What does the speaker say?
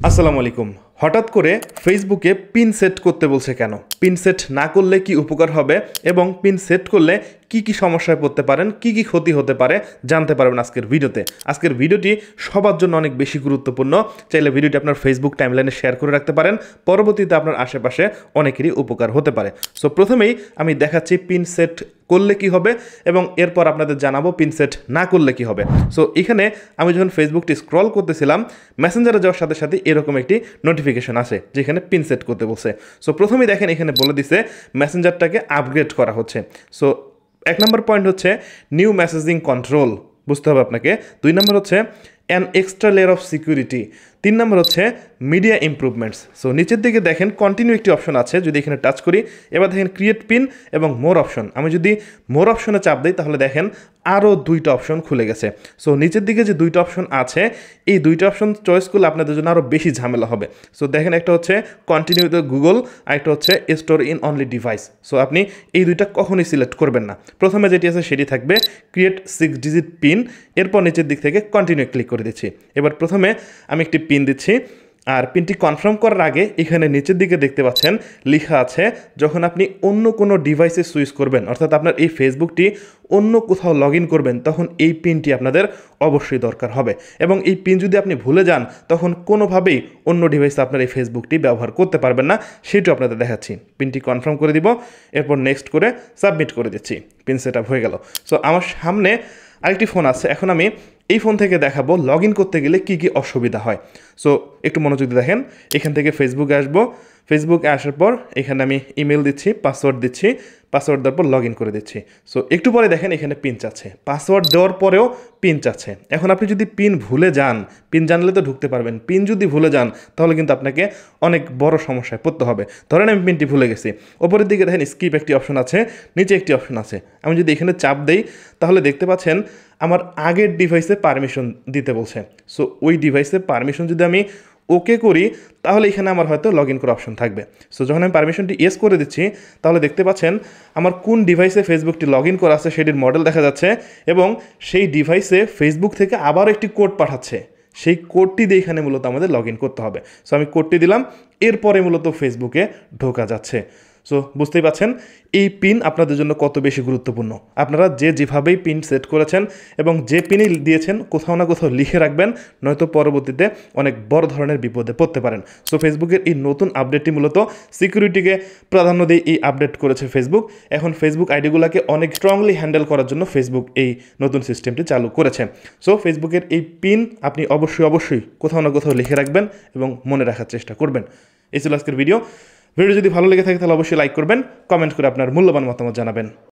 আসসালামু আলাইকুম। হঠাৎ করে ফেসবুকে পিন সেট করতে বলছে কেন? পিন সেট না করলে কি উপকার হবে এবং পিন সেট করলে কি কি সমস্যায় পড়তে পারেন, কি কি ক্ষতি হতে পারে জানতে পারবেন আজকের ভিডিওতে। আজকের ভিডিওটি সবার জন্য অনেক বেশি গুরুত্বপূর্ণ। চাইলে ভিডিওটি আপনার ফেসবুক টাইমলাইনে শেয়ার করে রাখতে পারেন, পরবর্তীতে আপনার আশেপাশে অনেকেরই উপকার হতে পারে। সো প্রথমেই আমি দেখাচ্ছি পিন সেট করলে কি হবে এবং এরপর আপনাদের জানাবো পিন সেট না করলে কি হবে। সো এখানে আমি যখন ফেসবুকটি স্ক্রল করতেছিলাম, মেসেঞ্জারে যাওয়ার সাথে সাথে এরকম একটি নোটিফিকেশন আসে যেখানে পিন সেট করতে বলছে। সো প্রথমেই দেখেন এখানে বলে দিছে মেসেঞ্জারটাকে আপগ্রেড করা হচ্ছে। সো 1 নম্বর পয়েন্ট হচ্ছে নিউ মেসেজিং কন্ট্রোল, বুঝতে হবে আপনাকে। 2 নম্বর হচ্ছে an extra layer of security. 3 নম্বর হচ্ছে মিডিয়া ইমপ্রুভমেন্টস। সো নিচের দিকে দেখেন কন্টিনিউ একটি অপশন আছে, যদি এখানে টাচ করি এবার দেখেন ক্রিয়েট পিন এবং মোর অপশন। আমি যদি মোর অপশনে চাপ দিই তাহলে দেখেন আরও 2টা অপশন খুলে গেছে। সো নিচের দিকে যে 2টা অপশন আছে, এই 2টা অপশন চয়েস করলে আপনাদের জন্য আরও বেশি ঝামেলা হবে। সো দেখেন একটা হচ্ছে কন্টিনিউ উইথ গুগল, আর একটা হচ্ছে store in only device. So আপনি এই 2টা কখনই সিলেক্ট করবেন না। প্রথমে যেটি আছে সেটি থাকবে ক্রিয়েট 6 ডিজিট পিন, এরপর নিচের দিক থেকে কন্টিনিউ ক্লিক করে দিচ্ছি। এবার প্রথমে আমি একটি পিন দিচ্ছি, আর পিনটি কনফার্ম করার আগে এখানে নিচের দিকে দেখতে পাচ্ছেন লেখা আছে যখন আপনি অন্য কোনো ডিভাইসে সুইচ করবেন, অর্থাৎ আপনার এই ফেসবুকটি অন্য কোথাও লগ ইন করবেন, তখন এই পিনটি আপনাদের অবশ্যই দরকার হবে। এবং এই পিন যদি আপনি ভুলে যান তখন কোনোভাবেই অন্য ডিভাইসে আপনার এই ফেসবুকটি ব্যবহার করতে পারবেন না, সেটাও আপনাদের দেখাচ্ছি। পিনটি কনফার্ম করে দিব, এরপর নেক্সট করে সাবমিট করে দিচ্ছি। পিন সেট আপ হয়ে গেল। সো আমার সামনে আরেকটি ফোন আছে, এখন আমি এই ফোন থেকে দেখাবো লগ ইন করতে গেলে কি কি অসুবিধা হয়। সো একটু মনোযোগ দিয়ে দেখেন, এখান থেকে ফেসবুকে আসবো। ফেসবুকে আসার পর এখানে আমি ইমেল দিচ্ছি, পাসওয়ার্ড দিচ্ছি, পাসওয়ার্ড দেওয়ার পর লগ ইন করে দিচ্ছি। সো একটু পরে দেখেন এখানে পিন চাচ্ছে, পাসওয়ার্ড দেওয়ার পরেও পিন চাচ্ছে। এখন আপনি যদি পিন ভুলে যান, পিন জানলে তো ঢুকতে পারবেন, পিন যদি ভুলে যান তাহলে কিন্তু আপনাকে অনেক বড় সমস্যায় পড়তে হবে। ধরেন আমি পিনটি ভুলে গেছি, ওপরের দিকে দেখেন স্কিপ একটি অপশন আছে, নিচে একটি অপশন আছে। আমি যদি এখানে চাপ দেই তাহলে দেখতে পাচ্ছেন আমার আগের ডিভাইসে পারমিশন দিতে বলছে। সো ওই ডিভাইসে পারমিশন যদি আমি ওকে করি তাহলে এখানে আমার হয়তো লগ ইন করার অপশন থাকবে। সো যখন আমি পারমিশনটি ইয়েস করে দিচ্ছি তাহলে দেখতে পাচ্ছেন আমার কোন ডিভাইসে ফেসবুকটি লগ ইন করা আছে সেটির মডেল দেখা যাচ্ছে, এবং সেই ডিভাইসে ফেসবুক থেকে আবার একটি কোড পাঠাচ্ছে। সেই কোডটি দিয়ে এখানে মূলত আমাদের লগ ইন করতে হবে। সো আমি কোডটি দিলাম, এরপরে মূলত ফেসবুকে ঢোকা যাচ্ছে। সো বুঝতেই পাচ্ছেন এই পিন আপনাদের জন্য কত বেশি গুরুত্বপূর্ণ। আপনারা যেভাবেই পিন সেট করেছেন এবং যে পিনই দিয়েছেন কোথাও না কোথাও লিখে রাখবেন, নয়তো পরবর্তীতে অনেক বড় ধরনের বিপদে পড়তে পারেন। সো ফেসবুকের এই নতুন আপডেটটি মূলত সিকিউরিটিকে প্রাধান্য দিয়ে এই আপডেট করেছে ফেসবুক। এখন ফেসবুক আইডিগুলোকে অনেক স্ট্রংলি হ্যান্ডেল করার জন্য ফেসবুক এই নতুন সিস্টেমটি চালু করেছে। সো ফেসবুকের এই পিন আপনি অবশ্যই কোথাও না কোথাও লিখে রাখবেন এবং মনে রাখার চেষ্টা করবেন। এই ছিল আজকের ভিডিও যদি ভালো লেগে থাকে তাহলে অবশ্যই লাইক করবেন, কমেন্ট করে আপনার মূল্যবান মতামত জানাবেন।